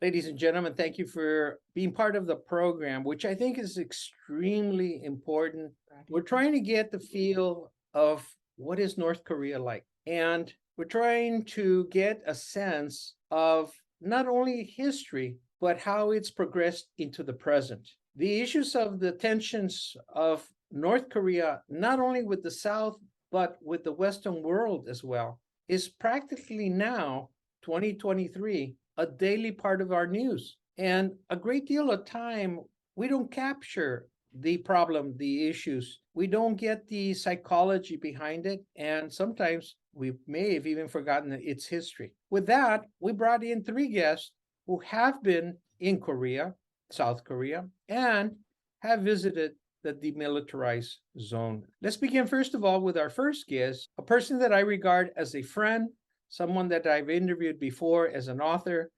Ladies and gentlemen, thank you for being part of the program, which I think is extremely important. We're trying to get the feel of what is North Korea like, and we're trying to get a sense of not only history, but how it's progressed into the present. The issues of the tensions of North Korea, not only with the South, but with the Western world as well, is practically now, 2023, a daily part of our news. And a great deal of time, we don't capture the problem, the issues. We don't get the psychology behind it. And sometimes we may have even forgotten its history. With that, we brought in three guests who have been in Korea, South Korea, and have visited the demilitarized zone. Let's begin, first of all, with our first guest, a person that I regard as a friend, someone that I've interviewed before as an author.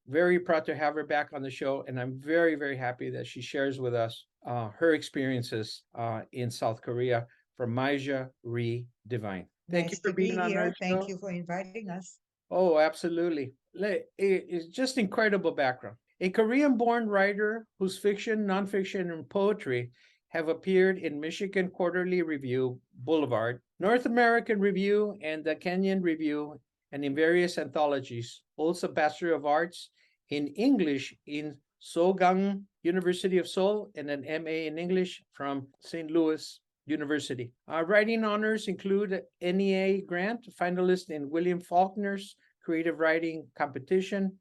Very proud to have her back on the show, and I'm very, very happy that she shares with us her experiences in South Korea from Maja Ree Divine. Thank you Nice for to be being on our here. Thank show. you for inviting us. Oh, absolutely. It's just incredible background. A Korean-born writer whose fiction, nonfiction, and poetry have appeared in Michigan Quarterly Review, Boulevard, North American Review, and the Kenyan Review, and in various anthologies. Holds a Bachelor of Arts in English in Sogang University of Seoul and an MA in English from St. Louis University. Writing honors include NEA grant, finalist in William Faulkner's Creative Writing Competition,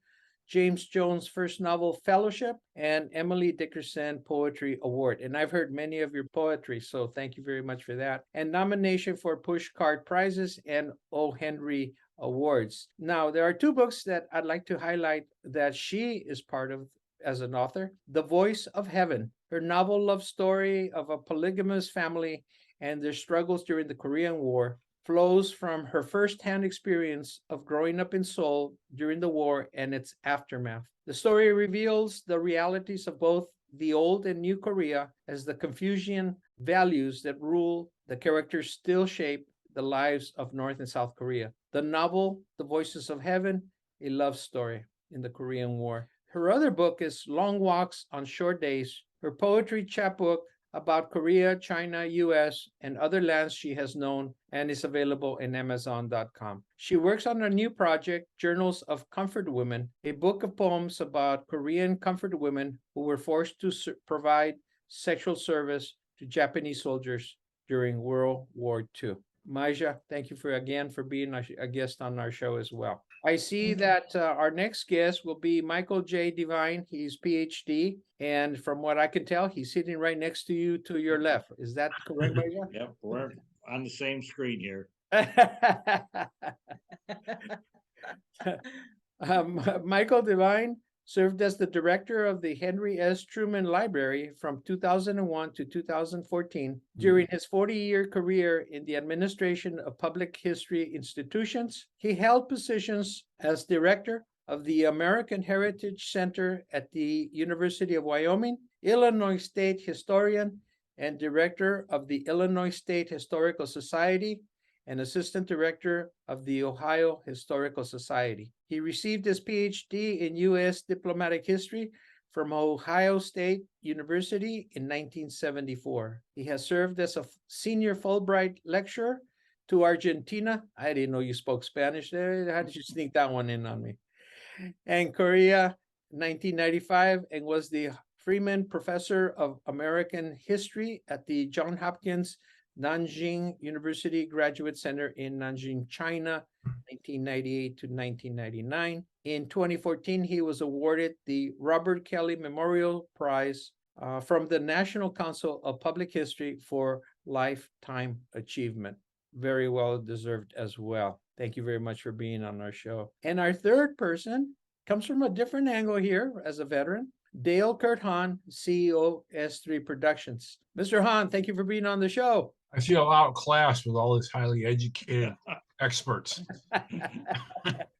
James Jones' First Novel Fellowship, and Emily Dickerson Poetry Award. And I've heard many of your poetry, so thank you very much for that. And nomination for Pushcart Prizes and O. Henry Awards. Now, there are two books that I'd like to highlight that she is part of as an author. The Voice of Heaven, her novel love story of a polygamous family and their struggles during the Korean War, flows from her firsthand experience of growing up in Seoul during the war and its aftermath. The story reveals the realities of both the old and new Korea as the Confucian values that rule the characters still shape the lives of North and South Korea. The novel, The Voices of Heaven, a love story in the Korean War. Her other book is Long Walks on Short Days, her poetry chapbook about Korea, China, US, and other lands she has known, and is available in Amazon.com. She works on a new project, Journals of Comfort Women, a book of poems about Korean comfort women who were forced to provide sexual service to Japanese soldiers during World War II. Maja, thank you for being a guest on our show as well. I see Thank you. that our next guest will be Michael J. Divine. He's PhD, and from what I can tell, he's sitting right next to you to your left. Is that correct, Maja? Yep, we're on the same screen here. Michael Divine served as the director of the Henry S. Truman Library from 2001 to 2014. During his 40-year career in the administration of public history institutions, he held positions as director of the American Heritage Center at the University of Wyoming, Illinois State Historian, and director of the Illinois State Historical Society, and assistant director of the Ohio Historical Society. He received his PhD in U.S. diplomatic history from Ohio State University in 1974. He has served as a senior Fulbright lecturer to Argentina. I didn't know you spoke Spanish there. How did you sneak that one in on me? And Korea, 1995, and was the Freeman Professor of American History at the Johns Hopkins Nanjing University Graduate Center in Nanjing, China, 1998 to 1999. In 2014, he was awarded the Robert Kelly Memorial Prize from the National Council of Public History for Lifetime Achievement. Very well deserved as well. Thank you very much for being on our show. And our third person comes from a different angle here as a veteran. Dale Kurt Hahn, CEO S3 Productions. Mr. Hahn, thank you for being on the show. I feel outclassed with all these highly educated experts.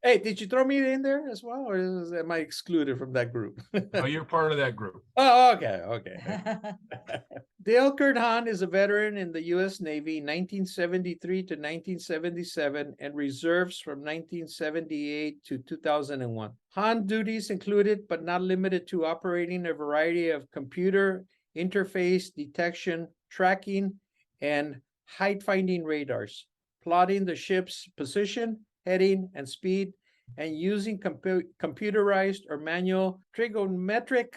Hey, did you throw me in there as well, or am I excluded from that group? Oh, you're part of that group. Oh, okay. Dale Hahn is a veteran in the U.S. Navy 1973 to 1977 and reserves from 1978 to 2001. Hahn duties included but not limited to operating a variety of computer interface detection, tracking, and height-finding radars, plotting the ship's position, heading, and speed, and using computerized or manual trigonometric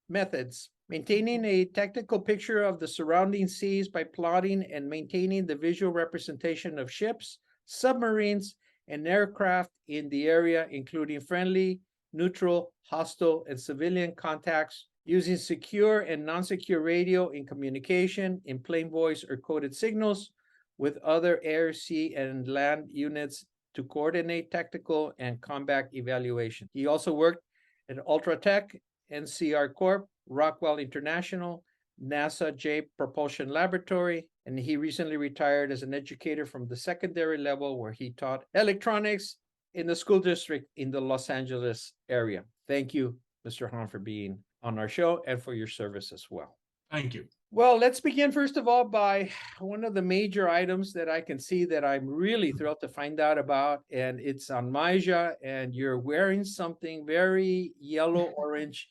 methods, maintaining a technical picture of the surrounding seas by plotting and maintaining the visual representation of ships, submarines, and aircraft in the area, including friendly, neutral, hostile, and civilian contacts, using secure and non-secure radio in communication in plain voice or coded signals with other air, sea, and land units to coordinate tactical and combat evaluation. He also worked at Ultratech, NCR Corp, Rockwell International, NASA Jet Propulsion Laboratory, and he recently retired as an educator from the secondary level where he taught electronics in the school district in the Los Angeles area. Thank you, Mr. Hahn, for being on our show and for your service as well. Thank you. Well, let's begin first of all by one of the major items that I can see that I'm really thrilled to find out about, and it's on Maja, and you're wearing something very yellow-orange.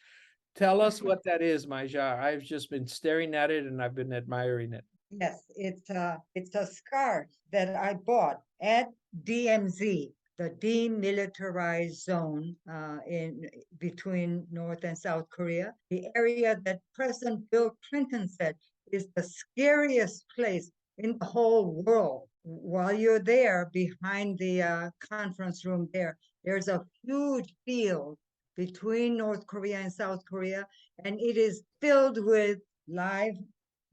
Tell us what that is, Maja. I've just been staring at it and I've been admiring it. Yes, it's a scarf that I bought at DMZ, the Demilitarized Zone in between North and South Korea, the area that President Bill Clinton said is the scariest place in the whole world. While you're there behind the conference room there's a huge field between North Korea and South Korea, and it is filled with live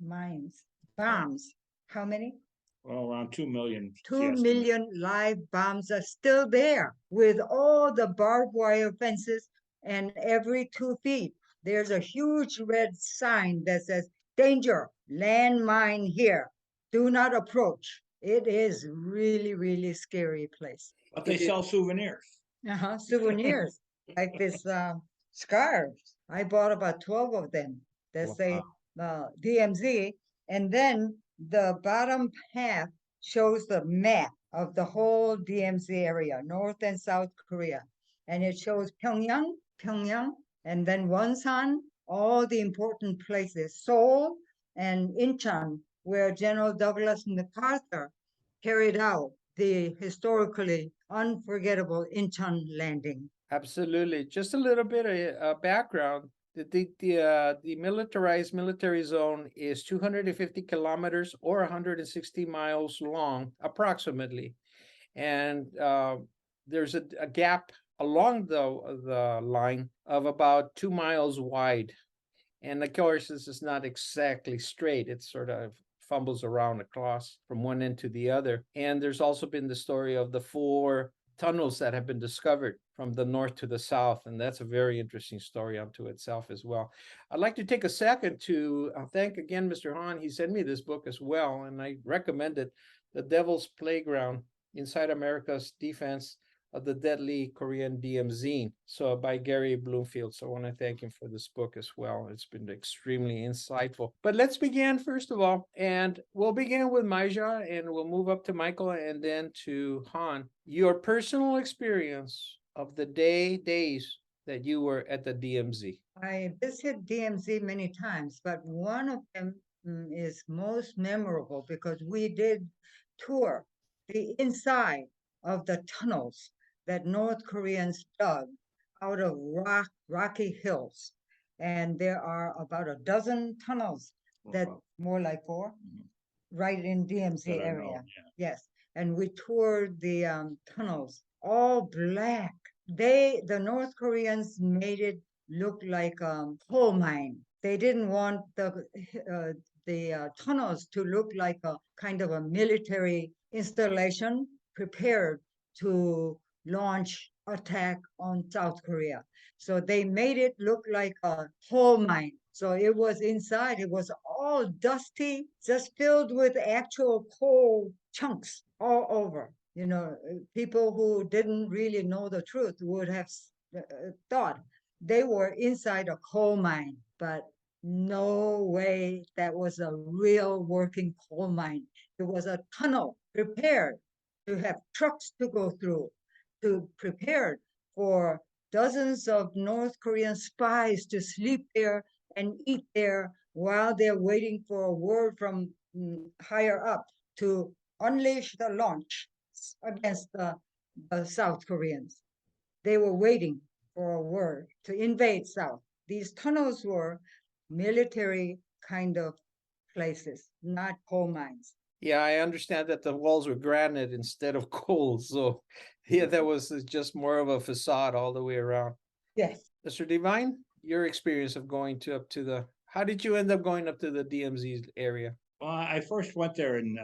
mines, bombs. How many? Well, around 2 million. 2 million live bombs are still there with all the barbed wire fences, and every 2 feet, there's a huge red sign that says, danger, landmine here, do not approach. It is really, really scary place. But they sell souvenirs. Souvenirs, like this scarves. I bought about 12 of them that say DMZ, and then the bottom half shows the map of the whole DMZ area, North and South Korea. And it shows Pyongyang, and then Wonsan, all the important places, Seoul and Incheon, where General Douglas MacArthur carried out the historically unforgettable Incheon landing. Absolutely. Just a little bit of background. The Demilitarized Military Zone is 250 kilometers or 160 miles long, approximately. And there's a gap along the line of about 2 miles wide. And of course, this is not exactly straight. It sort of fumbles around across from one end to the other. And there's also been the story of the 4 tunnels that have been discovered from the north to the south, and that's a very interesting story unto itself as well. I'd like to take a second to thank again Mr. Hahn. He sent me this book as well, and I recommend it, The Devil's Playground, Inside America's Defense of the Deadly Korean DMZ, so by Gary Bloomfield. So I want to thank him for this book as well. It's been extremely insightful. But let's begin first of all, and we'll begin with Maja, and we'll move up to Michael and then to Hahn. Your personal experience of the days that you were at the DMZ. I visited DMZ many times, but one of them is most memorable because we did tour the inside of the tunnels that North Koreans dug out of rocky hills. And there are about a dozen tunnels that more like 4, right in DMZ area. Yes. And we toured the tunnels, all black. The North Koreans made it look like a coal mine. They didn't want the tunnels to look like a kind of a military installation prepared to launch attack on South Korea. So they made it look like a coal mine. So it was inside, it was all dusty, just filled with actual coal chunks all over. You know, people who didn't really know the truth would have thought they were inside a coal mine. But No way that was a real working coal mine. It was a tunnel prepared to have trucks to go through, to prepared for dozens of North Korean spies to sleep there and eat there while they're waiting for a word from higher up to unleash the launch against the South Koreans. They were waiting for a word to invade South. These tunnels were military kind of places, not coal mines. Yeah, I understand that the walls were granite instead of coal. So, yeah, that was just more of a facade all the way around. Yes. Mr. Divine, your experience of going to up to the, how did you end up going up to the DMZ area? Well, I first went there in,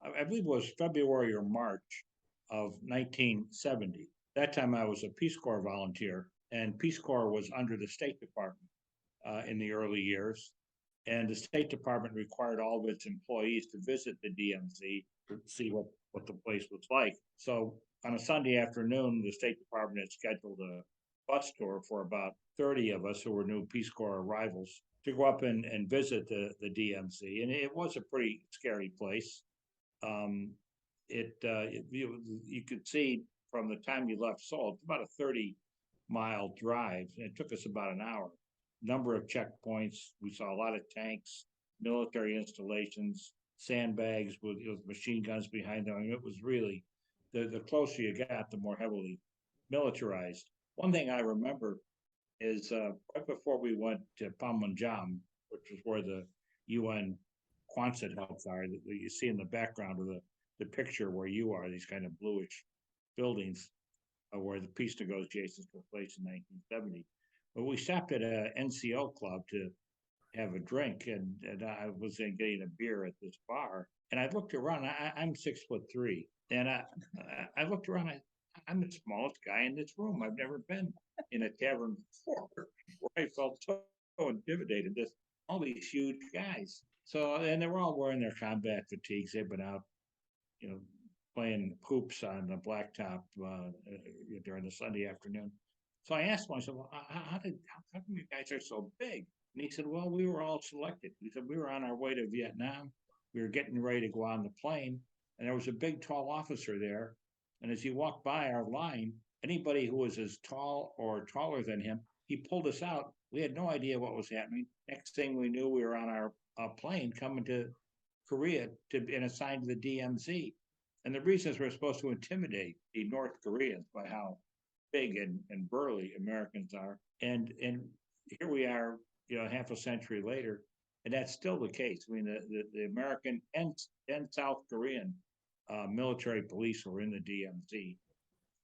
I believe it was February or March of 1970. That time I was a Peace Corps volunteer, and Peace Corps was under the State Department in the early years. And the State Department required all of its employees to visit the DMZ to see what the place was like. So on a Sunday afternoon, the State Department had scheduled a bus tour for about 30 of us who were new Peace Corps arrivals to go up and visit the DMZ. And it was a pretty scary place. You could see from the time you left Seoul, it's about a 30-mile drive. And it took us about an hour. Number of checkpoints. We saw a lot of tanks, military installations, sandbags with machine guns behind them. I mean, it was really, the closer you got, the more heavily militarized. One thing I remember is right before we went to Panmunjom, which is where the UN Quonset Health are, that you see in the background of the picture where you are, these kind of bluish buildings where the peace negotiations took place in 1970. But we stopped at a NCO club to have a drink, and I was getting a beer at this bar. And I looked around. I'm 6'3", and I looked around. I'm the smallest guy in this room. I've never been in a tavern before where I felt so intimidated. This all these huge guys. So, and they were all wearing their combat fatigues. They've been out, playing hoops on the blacktop during the Sunday afternoon. So I asked him, I said, well, how come you guys are so big? And he said, well, we were all selected. He said, we were on our way to Vietnam. We were getting ready to go on the plane. And there was a big, tall officer there. And as he walked by our line, anybody who was as tall or taller than him, he pulled us out. We had no idea what was happening. Next thing we knew, we were on our plane coming to Korea and assigned to the DMZ. And the reasons we're supposed to intimidate the North Koreans by how big and burly Americans are. And here we are, half a century later, and that's still the case. I mean, the American and South Korean military police who are in the DMZ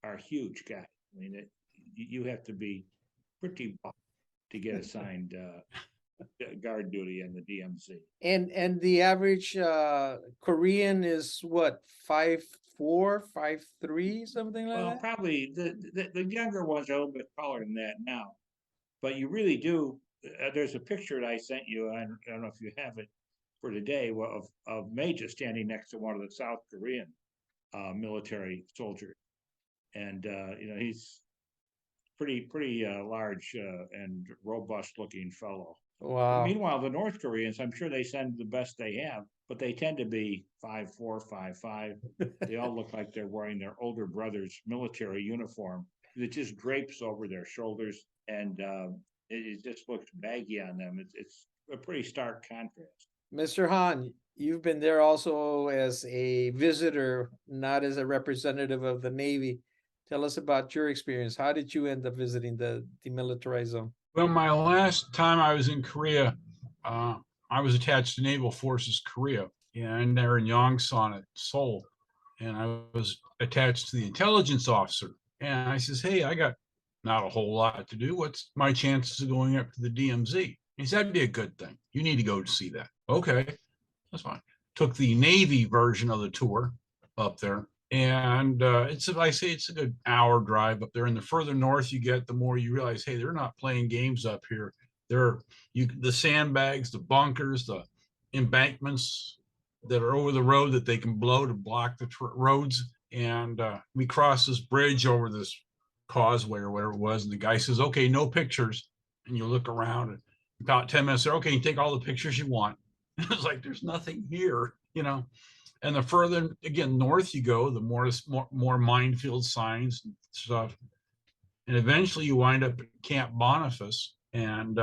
are huge guys. I mean, you have to be pretty buff to get assigned guard duty in the DMZ. And the average Korean is what, 5'4", 5'3", something like Well, that? probably the younger ones are a little bit taller than that now, but you really do. There's a picture that I sent you. I don't know if you have it for today of Major standing next to one of the South Korean military soldiers, and he's pretty large and robust looking fellow. Wow. Meanwhile, the North Koreans, I'm sure they send the best they have, but they tend to be 5'4", 5'5". They all look like they're wearing their older brother's military uniform that just drapes over their shoulders, and it just looks baggy on them. It's a pretty stark contrast. Mr. Han, you've been there also as a visitor, not as a representative of the Navy. Tell us about your experience. How did you end up visiting the demilitarized zone? Well, my last time I was in Korea, I was attached to Naval Forces Korea, and they're in Yongsan at Seoul. And I was attached to the intelligence officer. And I says, hey, I got not a whole lot to do. What's my chances of going up to the DMZ? He said, that'd be a good thing. You need to go to see that. Okay, that's fine. Took the Navy version of the tour up there. And it's a good hour drive up there. And the further north you get, the more you realize, hey, they're not playing games up here. The sandbags, the bunkers, the embankments that are over the road that they can blow to block the roads. And we crossed this bridge over this causeway or whatever it was. And the guy says, okay, no pictures. And you look around and About 10 minutes, okay, you take all the pictures you want. It's like, there's nothing here, you know? And the further, again, north you go, the more minefield signs and stuff. And eventually you wind up at Camp Boniface, and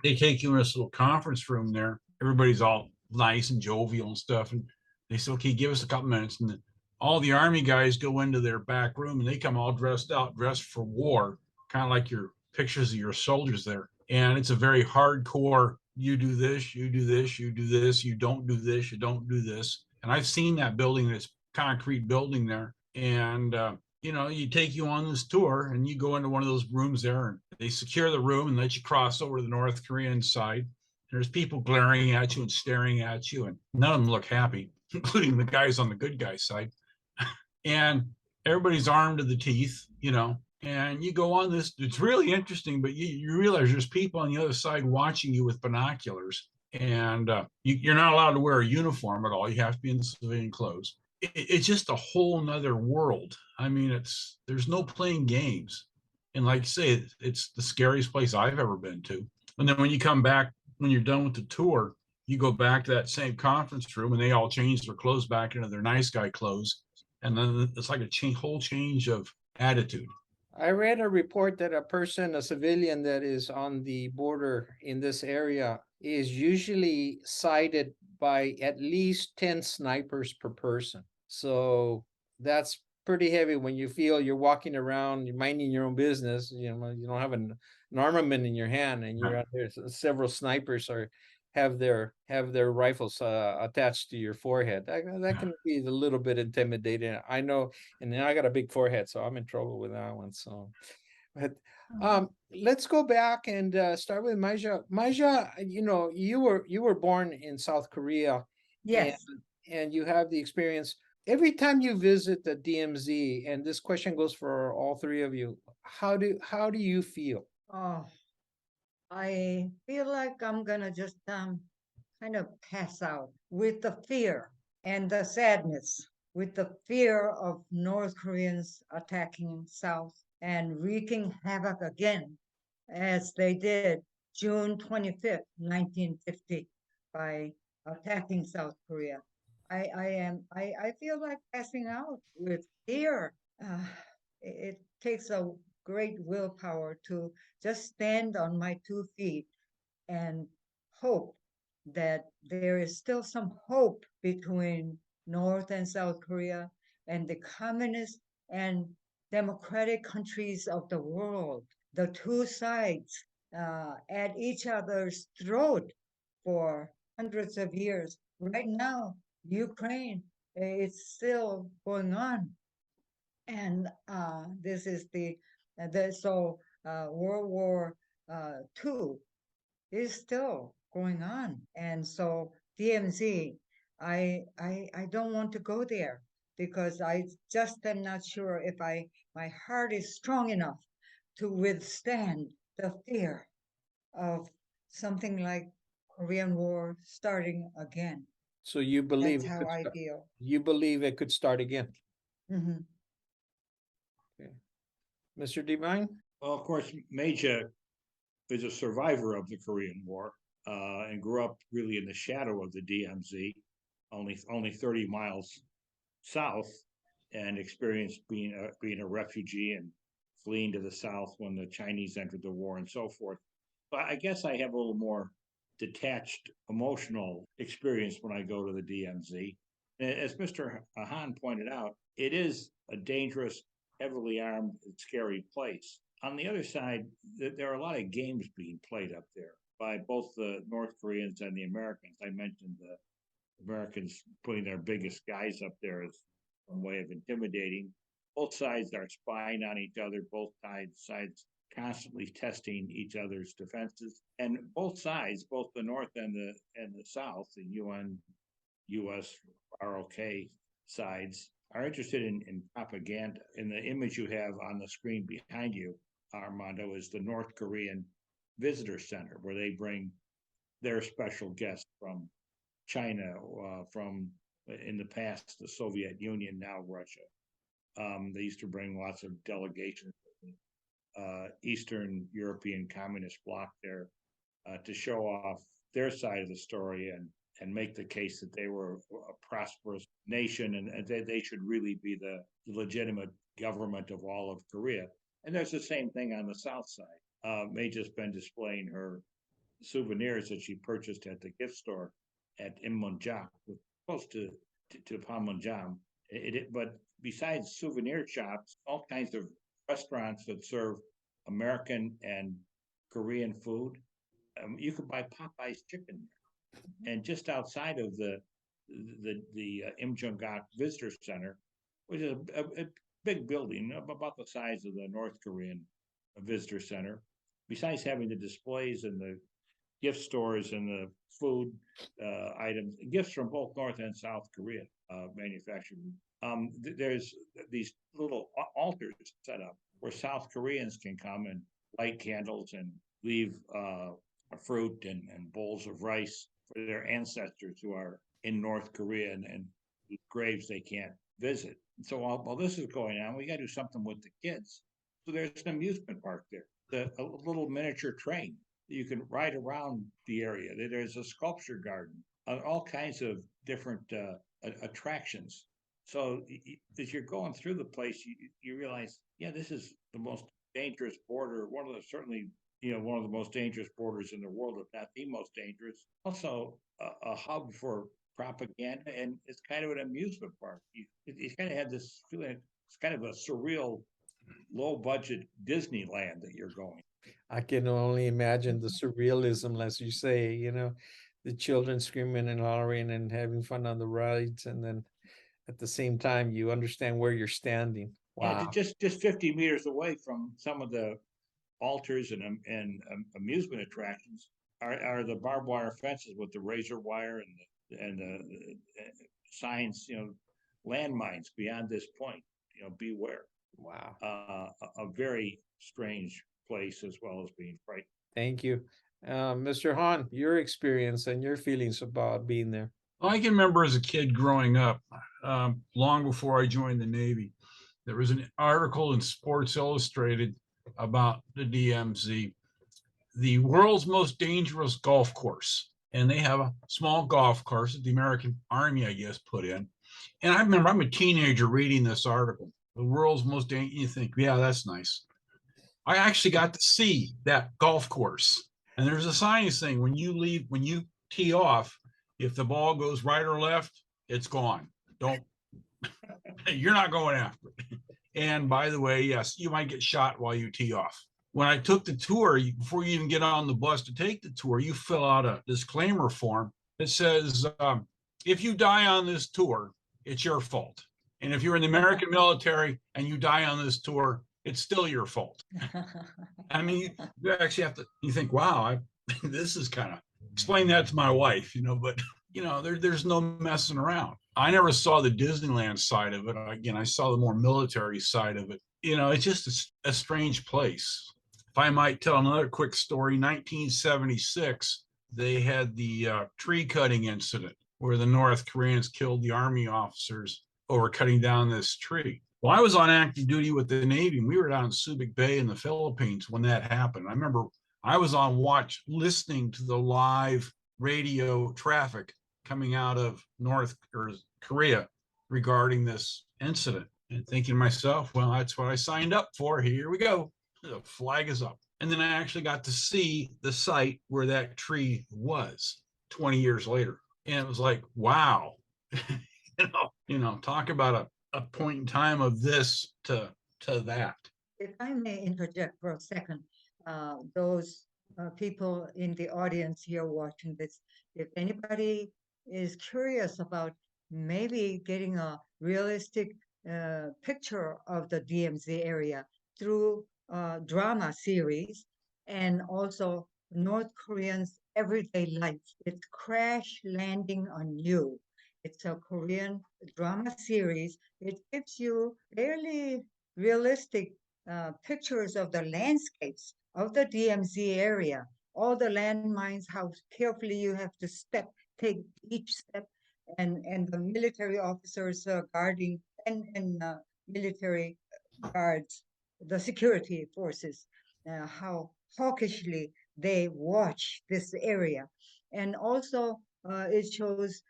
they take you in this little conference room there. Everybody's all nice and jovial and stuff. And they say, okay, give us a couple minutes. And all the Army guys go into their back room, and they come all dressed out, dressed for war, kind of like your pictures of your soldiers there. And it's a very hardcore, you do this, you do this, you do this, you don't do this, you don't do this. And I've seen that building, this concrete building there. And you know, you take you on this tour and you go into one of those rooms there, and they secure the room and let you cross over to the North Korean side. There's people glaring at you and staring at you, and none of them look happy, including the guys on the good guy side. And everybody's armed to the teeth, you know, and you go on this. It's really interesting, but you realize there's people on the other side watching you with binoculars, and you're not allowed to wear a uniform at all. You have to be in civilian clothes. It's just a whole nother world. I mean, there's no playing games. And like you say, it's the scariest place I've ever been to. And then when you come back, when you're done with the tour, you go back to that same conference room, and they all change their clothes back into their nice guy clothes. And then it's like a whole change of attitude. I read a report that a civilian that is on the border in this area is usually cited by at least 10 snipers per person. So that's pretty heavy when you feel you're walking around, you're minding your own business, you know, you don't have an armament in your hand, and you're out there. Several snipers have their rifles attached to your forehead. That can be a little bit intimidating. I know, and then I got a big forehead, so I'm in trouble with that one. So, but let's go back and start with Maja. Maja, you know, you were born in South Korea, Yes. and you have the experience. Every time you visit the DMZ, and this question goes for all three of you, how do you feel? Oh, I feel like I'm gonna just kind of pass out with the fear and the sadness, with the fear of North Koreans attacking South and wreaking havoc again, as they did June 25th, 1950, by attacking South Korea. I feel like passing out with fear. It takes a great willpower to just stand on my 2 feet and hope that there is still some hope between North and South Korea and the communist and democratic countries of the world. The two sides at each other's throat for hundreds of years. Right now, Ukraine, it's still going on. And this is World War II is still going on. And so DMZ, I don't want to go there because I just am not sure if my heart is strong enough to withstand the fear of something like Korean War starting again. So you believe That's how I feel. you believe it could start again? Hmm. Okay. Mr. Divine? Well, of course, Major is a survivor of the Korean War and grew up really in the shadow of the DMZ, only 30 miles south, and experienced being a refugee and fleeing to the south when the Chinese entered the war and so forth. But I guess I have a little more detached emotional experience when I go to the DMZ. As Mr. Hahn pointed out, it is a dangerous, heavily armed, and scary place. On the other side, there are a lot of games being played up there by both the North Koreans and the Americans. I mentioned the Americans putting their biggest guys up there as a way of intimidating. Both sides are spying on each other. Both sides constantly testing each other's defenses, and both sides, both the North and the South, the UN, U.S., ROK sides, are interested in propaganda. And the image you have on the screen behind you, Armando, is the North Korean Visitor Center, where they bring their special guests from China, from in the past the Soviet Union, now Russia. They used to bring lots of delegations, Eastern European communist bloc there, to show off their side of the story and make the case that they were a prosperous nation and they should really be the legitimate government of all of Korea. And there's the same thing on the South side. May just been displaying her souvenirs that she purchased at the gift store at Immunjak, close to Panmunjom. But besides souvenir shops, all kinds of restaurants that serve American and Korean food. You could buy Popeye's chicken there. And just outside of the Imjungak Visitor Center, which is a big building about the size of the North Korean Visitor Center, besides having the displays and the gift stores and the food items, gifts from both North and South Korea manufactured. There's these little altars set up where South Koreans can come and light candles and leave fruit and bowls of rice for their ancestors who are in North Korea and graves they can't visit. And so while this is going on, we got to do something with the kids. So there's an amusement park there, a little miniature train. You can ride around the area. There's a sculpture garden, all kinds of different attractions. So as you're going through the place, you realize, yeah, this is the most dangerous border, certainly one of the most dangerous borders in the world, if not the most dangerous. Also a hub for propaganda, and it's kind of an amusement park. You kind of have this feeling, it's kind of a surreal, low-budget Disneyland that you're going. I can only imagine the surrealism, as you say, the children screaming and hollering and having fun on the rides. And then at the same time, you understand where you're standing. Yeah, Wow. just 50 meters away from some of the altars and amusement attractions are the barbed wire fences with the razor wire and the signs, landmines beyond this point, beware. Wow. A very strange place as well as being frightening. Thank you. Mr. Hahn, your experience and your feelings about being there. I can remember as a kid growing up, long before I joined the Navy, there was an article in Sports Illustrated about the DMZ, the world's most dangerous golf course. And they have a small golf course that the American Army, I guess, put in. And I remember I'm a teenager reading this article, the world's most dangerous. You think, yeah, that's nice. I actually got to see that golf course. And there's a sign saying when you tee off, if the ball goes right or left, it's gone. You're not going after it. And by the way, yes, you might get shot while you tee off. When I took the tour, before you even get on the bus to take the tour, you fill out a disclaimer form that says, if you die on this tour, it's your fault. And if you're in the American military and you die on this tour, it's still your fault. I mean, you actually have to, you think, wow, this is kind of, explain that to my wife, but, there's no messing around. I never saw the Disneyland side of it. Again, I saw the more military side of it. It's just a strange place. If I might tell another quick story, 1976, they had the tree cutting incident where the North Koreans killed the Army officers over cutting down this tree. Well, I was on active duty with the Navy, and we were down in Subic Bay in the Philippines when that happened. I remember I was on watch listening to the live radio traffic coming out of North Korea regarding this incident and thinking to myself, well, that's what I signed up for. Here we go. The flag is up. And then I actually got to see the site where that tree was 20 years later. And it was like, wow, talk about a point in time of this to that. If I may interject for a second, those people in the audience here watching this, if anybody is curious about maybe getting a realistic picture of the DMZ area through drama series and also North Koreans' everyday life, it's Crash Landing on You. It's a Korean drama series. It gives you fairly realistic pictures of the landscapes of the DMZ area, all the landmines, how carefully you have to take each step, and the military officers guarding and military guards, the security forces, how hawkishly they watch this area. And also, it shows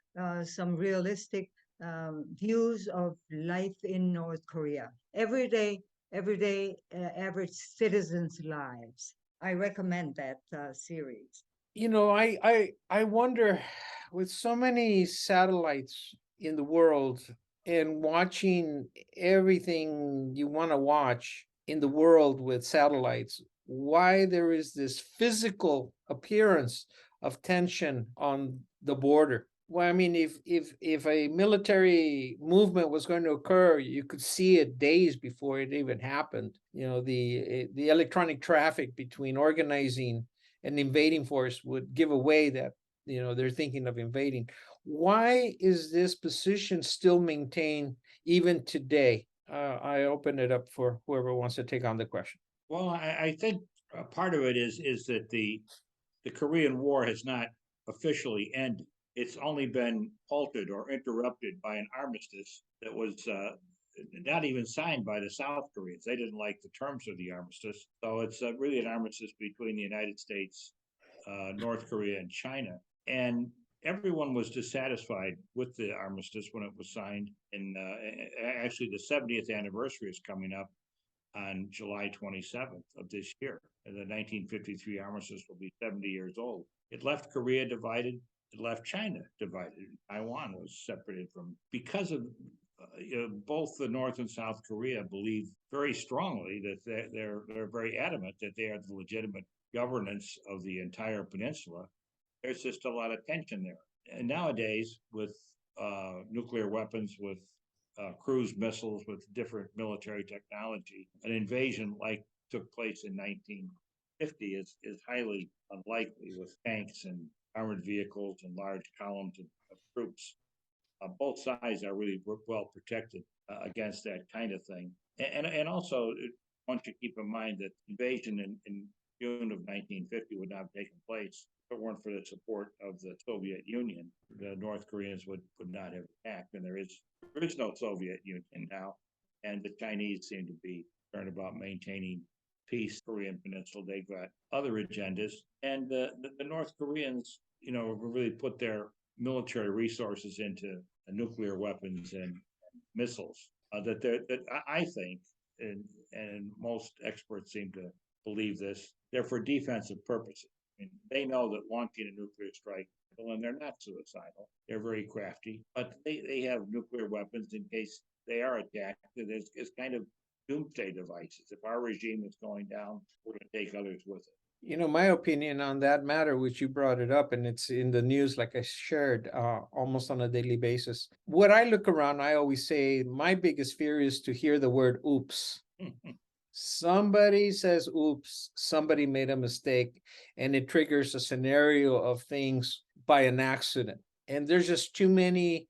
some realistic views of life in North Korea. Everyday average citizens' lives. I recommend that series. You know, I wonder, with so many satellites in the world and watching everything you want to watch in the world with satellites, why there is this physical appearance of tension on the border. Well, I mean, if a military movement was going to occur, you could see it days before it even happened. You know, the electronic traffic between organizing an invading force would give away that, you know, they're thinking of invading. Why is this position still maintained even today? I open it up for whoever wants to take on the question. Well, I think part of it is that the Korean War has not officially ended. It's only been halted or interrupted by an armistice that was not even signed by the South Koreans. They didn't like the terms of the armistice. So it's really an armistice between the United States, North Korea, and China. And everyone was dissatisfied with the armistice when it was signed. And actually, the 70th anniversary is coming up on July 27th of this year. And the 1953 armistice will be 70 years old. It left Korea divided. It left China divided. Taiwan was separated from, because of both the North and South Korea believe very strongly that they're very adamant that they are the legitimate governance of the entire peninsula. There's just a lot of tension there. And nowadays, with nuclear weapons, with cruise missiles, with different military technology, an invasion like took place in 1950 is highly unlikely, with tanks and armored vehicles and large columns of troops. Both sides are really well protected against that kind of thing. And also, I want you to keep in mind that invasion in June of 1950 would not have taken place if it weren't for the support of the Soviet Union. The North Koreans would not have attacked, and there is no Soviet Union now, and the Chinese seem to be concerned about maintaining peace. Korean Peninsula, they've got other agendas, and the North Koreans, you know, really put their military resources into nuclear weapons and missiles. That I think, and most experts seem to believe this, they're for defensive purposes. I mean, they know that launching a nuclear strike, and they're not suicidal. They're very crafty, but they have nuclear weapons in case they are attacked. It's kind of doomsday devices. If our regime is going down, we're going to take others with it. You know, my opinion on that matter, which you brought it up, and it's in the news, like I shared, almost on a daily basis. What I look around, I always say my biggest fear is to hear the word oops. Somebody says oops, somebody made a mistake, and it triggers a scenario of things by an accident. And there's just too many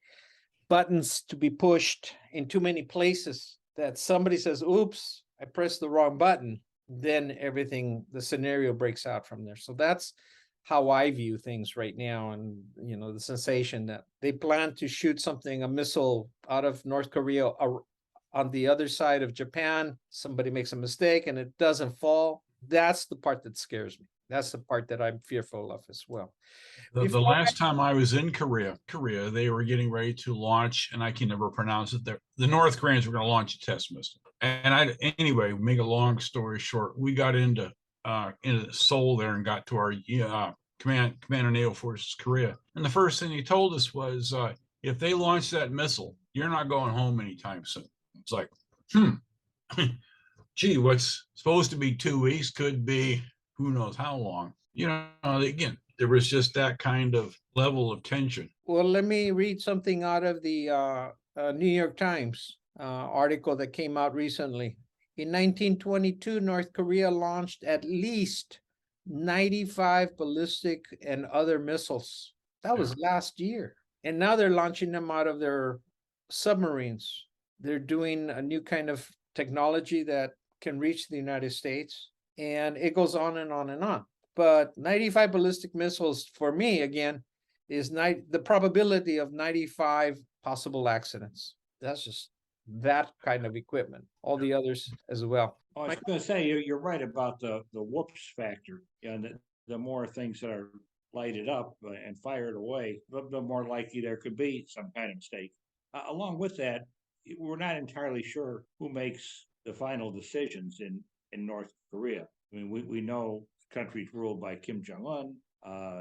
buttons to be pushed in too many places that somebody says, oops, I pressed the wrong button. Then everything, the scenario breaks out from there. So that's how I view things right now. And, you know, the sensation that they plan to shoot something, a missile out of North Korea on the other side of Japan, somebody makes a mistake and it doesn't fall. That's the part that scares me. That's the part that I'm fearful of as well. The last time I was in Korea, they were getting ready to launch, and I can never pronounce it. The North Koreans were going to launch a test missile. And anyway, make a long story short, we got into Seoul there and got to our Commander Naval Forces Korea. And the first thing he told us was, if they launch that missile, you're not going home anytime soon. It's like, gee, what's supposed to be 2 weeks could be who knows how long. You know, again, there was just that kind of level of tension. Well, let me read something out of the New York Times article that came out recently. In 1922, North Korea launched at least 95 ballistic and other missiles. That was last year. And now they're launching them out of their submarines. They're doing a new kind of technology that can reach the United States. And it goes on and on and on. But 95 ballistic missiles, for me, again, is the probability of 95 possible accidents. That's just that kind of equipment. All the others as well. Oh, I was going to say, you're right about the whoops factor. And the more things that are lighted up and fired away, the more likely there could be some kind of mistake. Along with that, we're not entirely sure who makes the final decisions in North Korea. I mean, we know the country's ruled by Kim Jong-un.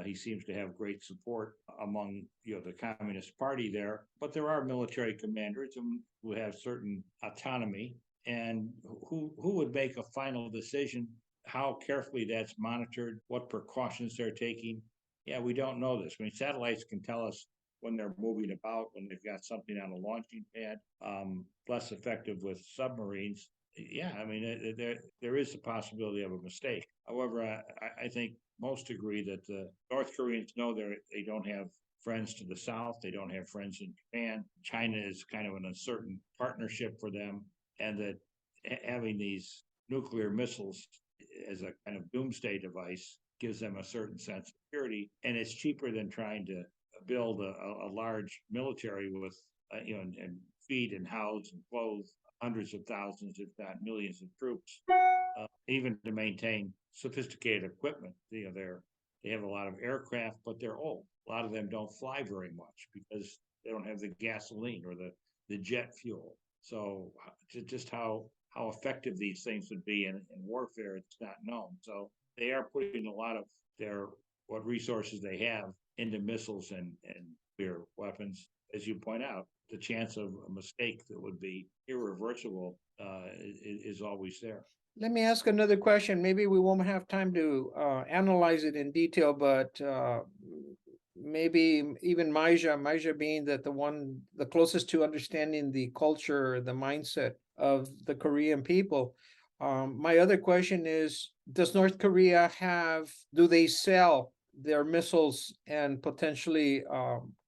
He seems to have great support among the Communist Party there, but there are military commanders who have certain autonomy, and who would make a final decision, how carefully that's monitored, what precautions they're taking. Yeah, we don't know this. I mean, satellites can tell us when they're moving about, when they've got something on a launching pad. Less effective with submarines. Yeah, I mean, there is a possibility of a mistake. However, I think most agree that the North Koreans know they don't have friends to the south. They don't have friends in Japan. China is kind of an uncertain partnership for them, and that having these nuclear missiles as a kind of doomsday device gives them a certain sense of security, and it's cheaper than trying to build a large military with and feed and house and clothe hundreds of thousands, if not millions, of troops, even to maintain sophisticated equipment. They have a lot of aircraft, but they're old. A lot of them don't fly very much because they don't have the gasoline or the jet fuel. So just how effective these things would be in warfare, it's not known. So they are putting a lot of what resources they have into missiles and nuclear weapons. As you point out, the chance of a mistake that would be irreversible is always there. Let me ask another question. Maybe we won't have time to analyze it in detail, but maybe even Maija being the closest to understanding the culture, the mindset of the Korean people. My other question is, does North Korea do they sell their missiles and potentially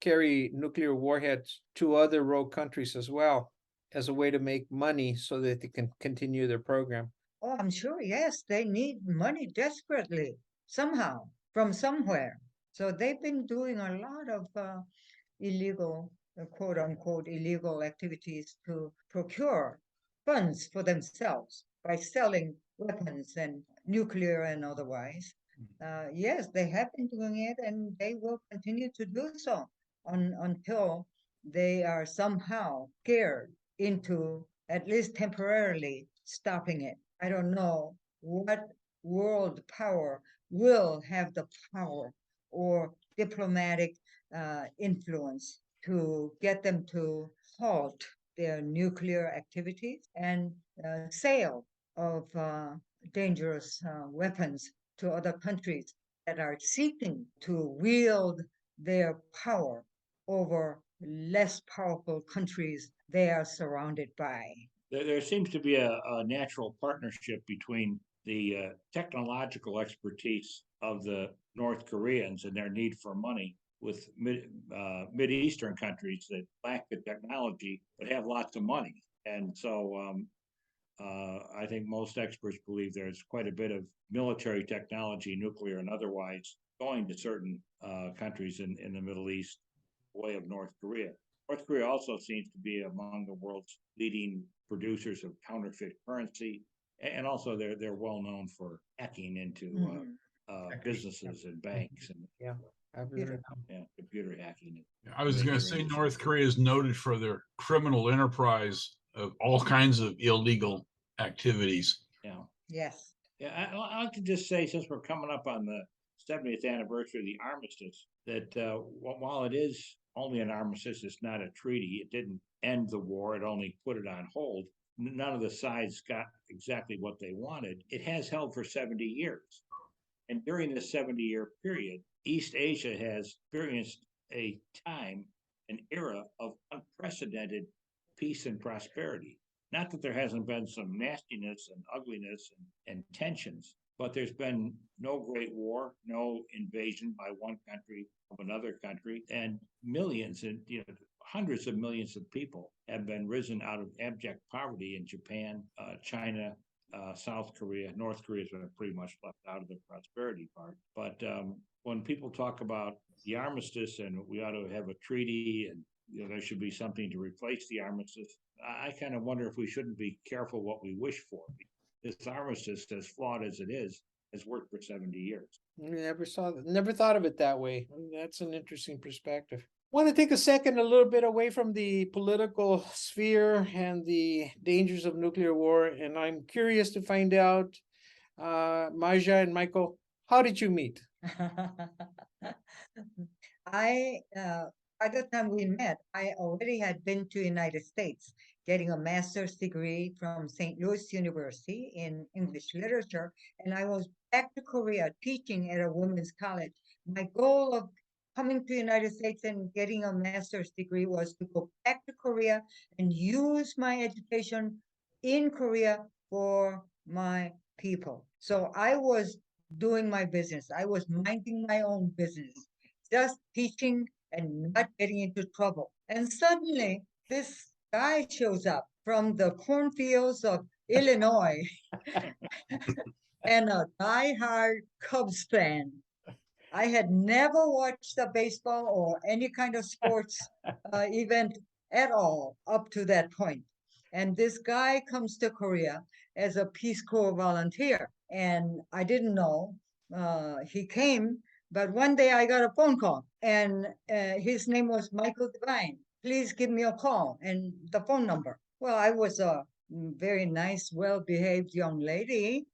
carry nuclear warheads to other rogue countries as well, as a way to make money so that they can continue their program? Oh, I'm sure, yes, they need money desperately, somehow, from somewhere. So they've been doing a lot of illegal, quote unquote, illegal activities to procure funds for themselves by selling weapons and nuclear and otherwise. Yes, they have been doing it, and they will continue to do so until they are somehow scared into, at least temporarily, stopping it. I don't know what world power will have the power or diplomatic influence to get them to halt their nuclear activities and sale of dangerous weapons to other countries that are seeking to wield their power over less powerful countries they are surrounded by. There seems to be a natural partnership between the technological expertise of the North Koreans and their need for money with Mid-Eastern countries that lack the technology but have lots of money. And so I think most experts believe there's quite a bit of military technology, nuclear and otherwise, going to certain countries in the Middle East, way of North Korea. North Korea also seems to be among the world's leading producers of counterfeit currency, and also they're well known for hacking into businesses and banks and Yeah, computer hacking. I was going to say North Korea is noted for their criminal enterprise of all kinds of illegal activities. Yeah. Yes. Yeah, I like to just say, since we're coming up on the 70th anniversary of the armistice, that while it is only an armistice, it's not a treaty. It didn't end the war. It only put it on hold. None of the sides got exactly what they wanted. It has held for 70 years. And during this 70-year period, East Asia has experienced an era of unprecedented peace and prosperity. Not that there hasn't been some nastiness and ugliness and tensions, but there's been no great war, no invasion by one country of another country, and millions and hundreds of millions of people have been risen out of abject poverty in Japan, China, South Korea. North Korea has been pretty much left out of the prosperity part. But when people talk about the armistice and we ought to have a treaty and there should be something to replace the armistice, I kind of wonder if we shouldn't be careful what we wish for. This armistice, as flawed as it is, has worked for 70 years. Never thought of it that way. That's an interesting perspective. Want to take a second, a little bit away from the political sphere and the dangers of nuclear war, and I'm curious to find out, Maja and Michael, how did you meet? I, by the time we met, I already had been to United States, getting a master's degree from St. Louis University in English literature, and I was back to Korea teaching at a women's college. My goal of coming to United States and getting a master's degree was to go back to Korea and use my education in Korea for my people. So I was doing my business. I was minding my own business, just teaching and not getting into trouble. And suddenly, this guy shows up from the cornfields of Illinois and a die-hard Cubs fan. I had never watched a baseball or any kind of sports event at all up to that point. And this guy comes to Korea as a Peace Corps volunteer. And I didn't know he came, but one day I got a phone call, and his name was Michael Devine. Please give me a call and the phone number. Well, I was a very nice, well-behaved young lady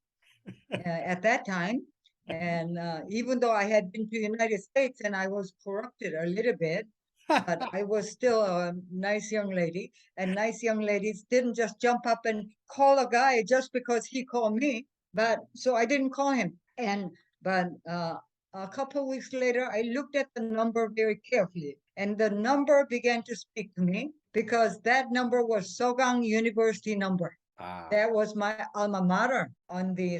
at that time. And even though I had been to the United States and I was corrupted a little bit, but I was still a nice young lady. And nice young ladies didn't just jump up and call a guy just because he called me. But so I didn't call him. But a couple of weeks later, I looked at the number very carefully, and the number began to speak to me because that number was Sogang University number. Ah, That was my alma mater on the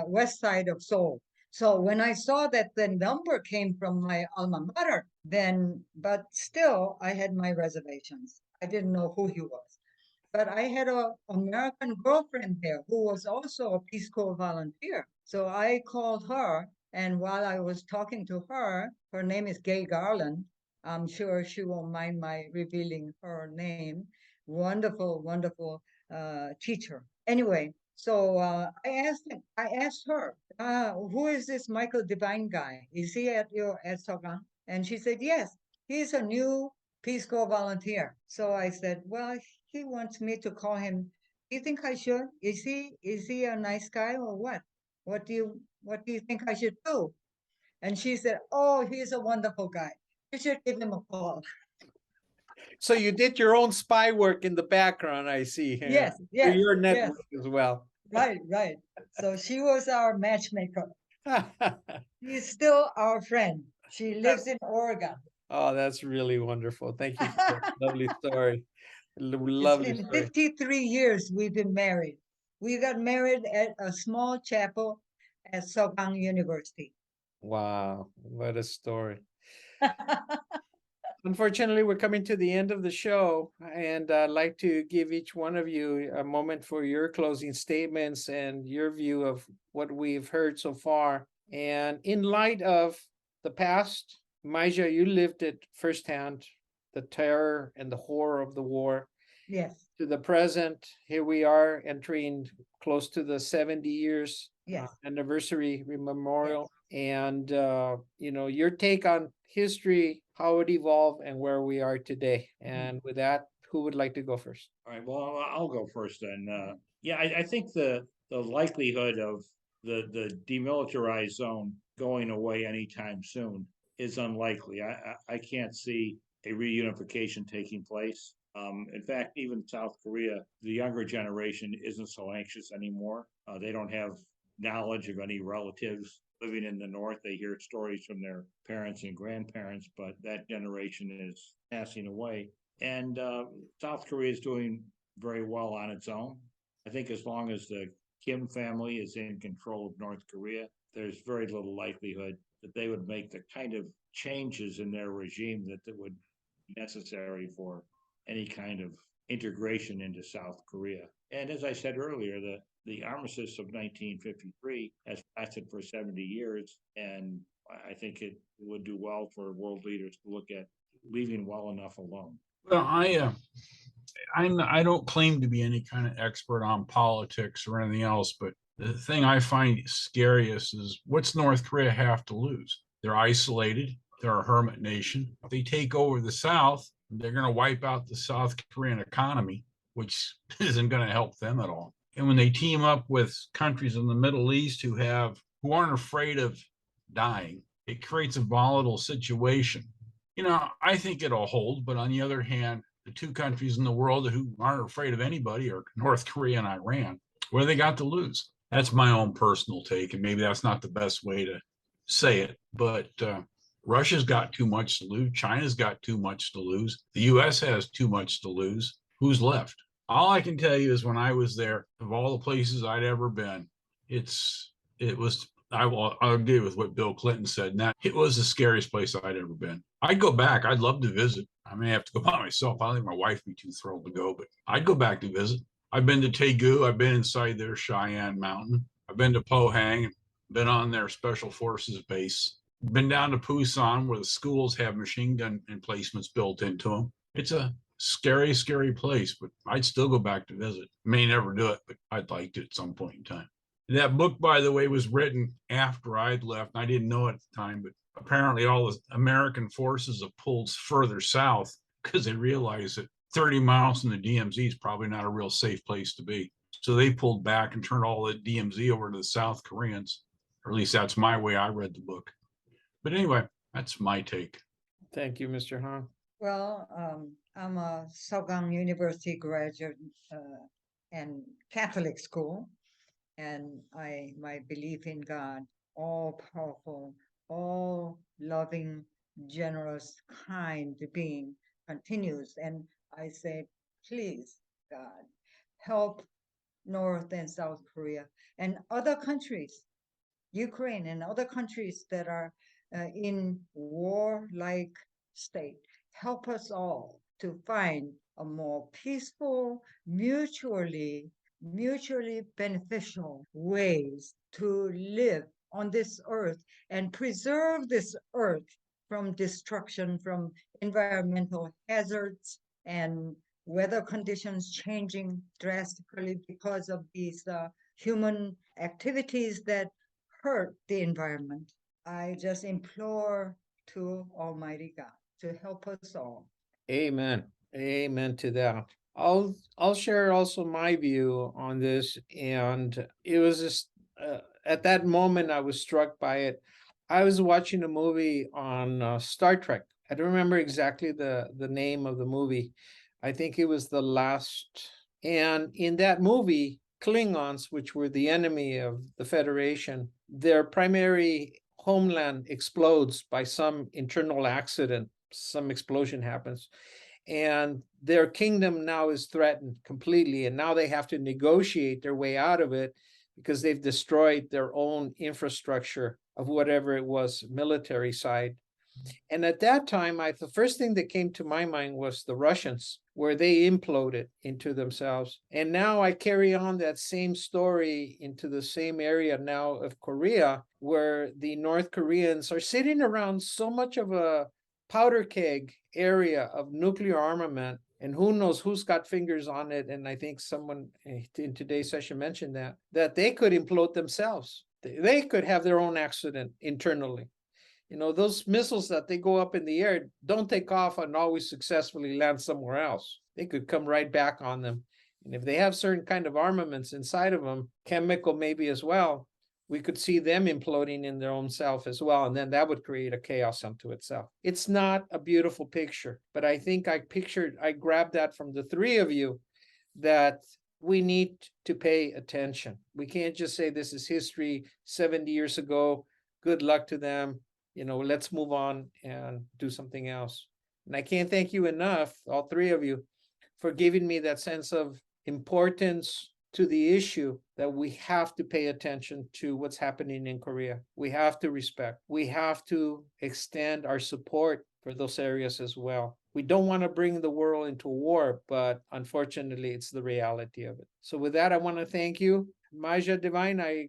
west side of Seoul. So when I saw that the number came from my alma mater, then, but still, I had my reservations. I didn't know who he was. But I had a American girlfriend there who was also a Peace Corps volunteer. So I called her, and while I was talking to her, her name is Gay Garland. I'm sure she won't mind my revealing her name. Wonderful, wonderful teacher. Anyway, so I asked her, who is this Michael Devine guy? Is he at Sogan? And she said, yes, he's a new Peace Corps volunteer. So I said, well, he wants me to call him. Do you think I should? Is he a nice guy or what? What do you think I should do? And she said, oh, he's a wonderful guy. You should give him a call. so you did your own spy work in the background, I see, Yes, for yes, your yes. network as well. Right, right. So she was our matchmaker. She's still our friend. She lives in Oregon. Oh, that's really wonderful. Thank you for that lovely story. It's Lovely been story. 53 years we've been married. We got married at a small chapel at Sogang University. Wow, what a story. Unfortunately, we're coming to the end of the show, and I'd like to give each one of you a moment for your closing statements and your view of what we've heard so far. And in light of the past, Maja, you lived it firsthand, the terror and the horror of the war. Yes, To the present, here we are entering close to the 70 years yes. anniversary memorial. And your take on history, how it evolved, and where we are today. And with that, who would like to go first? All right, well, I'll go first then. Yeah, I think the likelihood of the demilitarized zone going away anytime soon is unlikely. I can't see a reunification taking place. In fact, even South Korea, the younger generation isn't so anxious anymore. They don't have knowledge of any relatives living in the north. They hear stories from their parents and grandparents, but that generation is passing away. And South Korea is doing very well on its own. I think as long as the Kim family is in control of North Korea, there's very little likelihood that they would make the kind of changes in their regime that would be necessary for any kind of integration into South Korea. And as I said earlier, the armistice of 1953 has lasted for 70 years, and I think it would do well for world leaders to look at leaving well enough alone. Well, I don't claim to be any kind of expert on politics or anything else, but The thing I find scariest is what's North Korea have to lose? They're isolated. They're a hermit nation. If they take over the South, they're going to wipe out the South Korean economy, which isn't going to help them at all. And when they team up with countries in the Middle East who aren't afraid of dying, it creates a volatile situation. I think it'll hold, but on the other hand, the two countries in the world who aren't afraid of anybody are North Korea and Iran. What do they got to lose? That's my own personal take, and maybe that's not the best way to say it, but Russia's got too much to lose. China's got too much to lose. The U.S. has too much to lose. Who's left? All I can tell you is when I was there, of all the places I'd ever been, I'll agree with what Bill Clinton said, and that it was the scariest place I'd ever been. I'd go back. I'd love to visit. I may have to go by myself. I don't think my wife would be too thrilled to go, but I'd go back to visit. I've been to Taegu. I've been inside their Cheyenne Mountain. I've been to Pohang, been on their Special Forces base. Been down to Pusan where the schools have machine gun emplacements built into them. It's a scary, scary place, but I'd still go back to visit. May never do it, but I'd like to at some point in time. That book, by the way, was written after I'd left. I didn't know it at the time, but apparently all the American forces have pulled further south because they realized that 30 miles from the DMZ is probably not a real safe place to be. So they pulled back and turned all the DMZ over to the South Koreans, or at least that's my way I read the book. But anyway, that's my take. Thank you, Mr. Han. Well, I'm a Sogang University graduate and Catholic school, and my belief in God, all powerful, all loving, generous, kind being, continues. And I say, please, God, help North and South Korea and other countries, Ukraine and other countries that are in war-like state. Help us all to find a more peaceful, mutually beneficial ways to live on this earth and preserve this earth from destruction, from environmental hazards and weather conditions changing drastically because of these human activities that hurt the environment. I just implore to Almighty God to help us all. Amen. Amen to that. I'll share also my view on this, and it was just at that moment I was struck by it. I was watching a movie on Star Trek. I don't remember exactly the name of the movie. I think it was The Last. And in that movie, Klingons, which were the enemy of the Federation, their primary homeland explodes by some internal accident. Some explosion happens, and their kingdom now is threatened completely, and now they have to negotiate their way out of it because they've destroyed their own infrastructure of whatever it was, military side. And at that time, the first thing that came to my mind was the Russians, where they imploded into themselves. And now I carry on that same story into the same area now of Korea, where the North Koreans are sitting around so much of a powder keg area of nuclear armament, and who knows who's got fingers on it. And I think someone in today's session mentioned that they could implode themselves. They could have their own accident internally. Those missiles that they go up in the air don't take off and always successfully land somewhere else. They could come right back on them. And if they have certain kind of armaments inside of them, chemical maybe as well, we could see them imploding in their own self as well. And then that would create a chaos unto itself. It's not a beautiful picture, but I think I grabbed that from the three of you, that we need to pay attention. We can't just say this is history 70 years ago. Good luck to them. Let's move on and do something else. And I can't thank you enough, all three of you, for giving me that sense of importance to the issue that we have to pay attention to what's happening in Korea. We have to respect. We have to extend our support for those areas as well. We don't want to bring the world into war, but unfortunately, it's the reality of it. So with that, I want to thank you. Maja Divine, I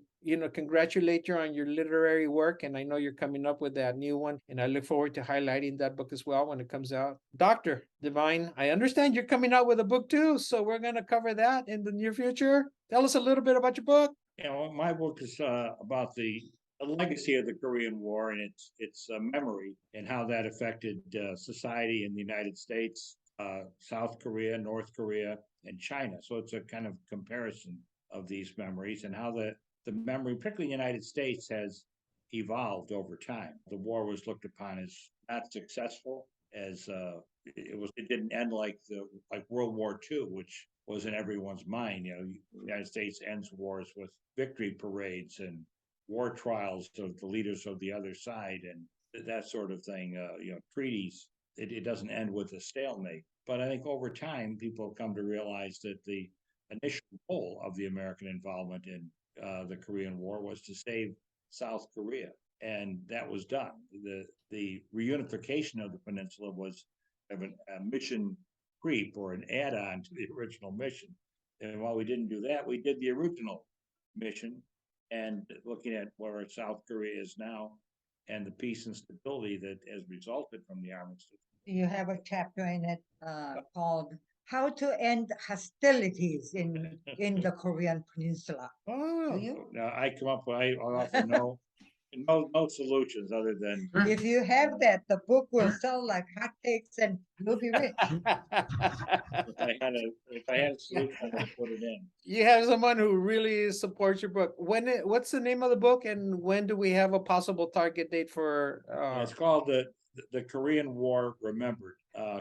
congratulate you on your literary work, and I know you're coming up with that new one, and I look forward to highlighting that book as well when it comes out. Dr. Divine, I understand you're coming out with a book too, so we're going to cover that in the near future. Tell us a little bit about your book. well, my book is about the legacy of the Korean War and its memory and how that affected society in the United States, South Korea, North Korea, and China. So it's a kind of comparison of these memories and how the memory, particularly in the United States, has evolved over time. The war was looked upon as not successful, as it didn't end like World War II, which was in everyone's mind. You know, the United States ends wars with victory parades and war trials of the leaders of the other side and that sort of thing. You know, treaties. It doesn't end with a stalemate. But I think over time, people have come to realize that the initial goal of the American involvement in the Korean War was to save South Korea, and that was done. The reunification of the peninsula was a mission creep or an add-on to the original mission. And while we didn't do that, we did the original mission. And looking at where South Korea is now and the peace and stability that has resulted from the armistice. You have a chapter in it called "How to End Hostilities in the Korean Peninsula." Do Oh, you? Now I come up with, I offer no solutions other than If you have that, the book will sell like hotcakes and you'll be rich. if I had a solution, I would put it in. you have someone who really supports your book. What's the name of the book, and when do we have a possible target date for? It's called the Korean War Remembered,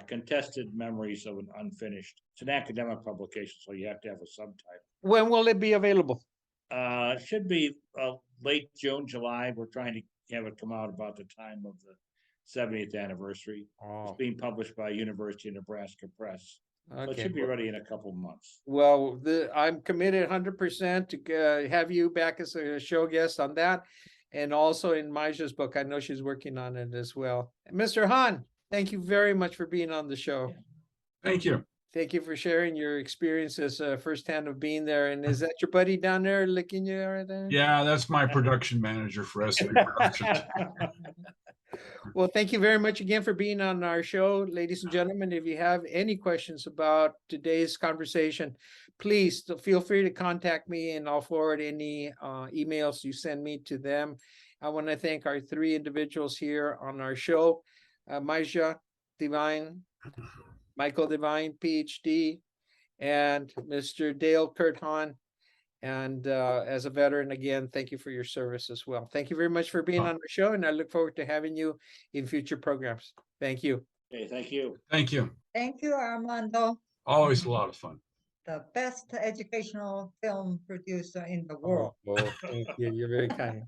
Contested Memories of an Unfinished. It's an academic publication, so you have to have a subtitle. When will it be available? It should be late June, July. We're trying to have it come out about the time of the 70th anniversary. It's Oh, being published by University of Nebraska Press. So it okay. should be ready in a couple months. Well, I'm committed 100% to have you back as a show guest on that, and also in Maja's book. I know she's working on it as well. Mr. Han, thank you very much for being on the show. Thank you. Thank you for sharing your experiences firsthand of being there. And is that your buddy down there licking you right there? Yeah, that's my production manager for S3 Productions. Well, thank you very much again for being on our show, ladies and gentlemen. If you have any questions about today's conversation, please feel free to contact me and I'll forward any emails you send me to them. I want to thank our three individuals here on our show, Maja Divine, Michael Devine, PhD, and Mr. Dale Kurt Han. And as a veteran, again, thank you for your service as well. Thank you very much for being on the show, and I look forward to having you in future programs. Thank you. Okay, thank you. Thank you. Thank you, Armando, Always a lot of fun. the best educational film producer in the world. Oh, thank you. You're very kind.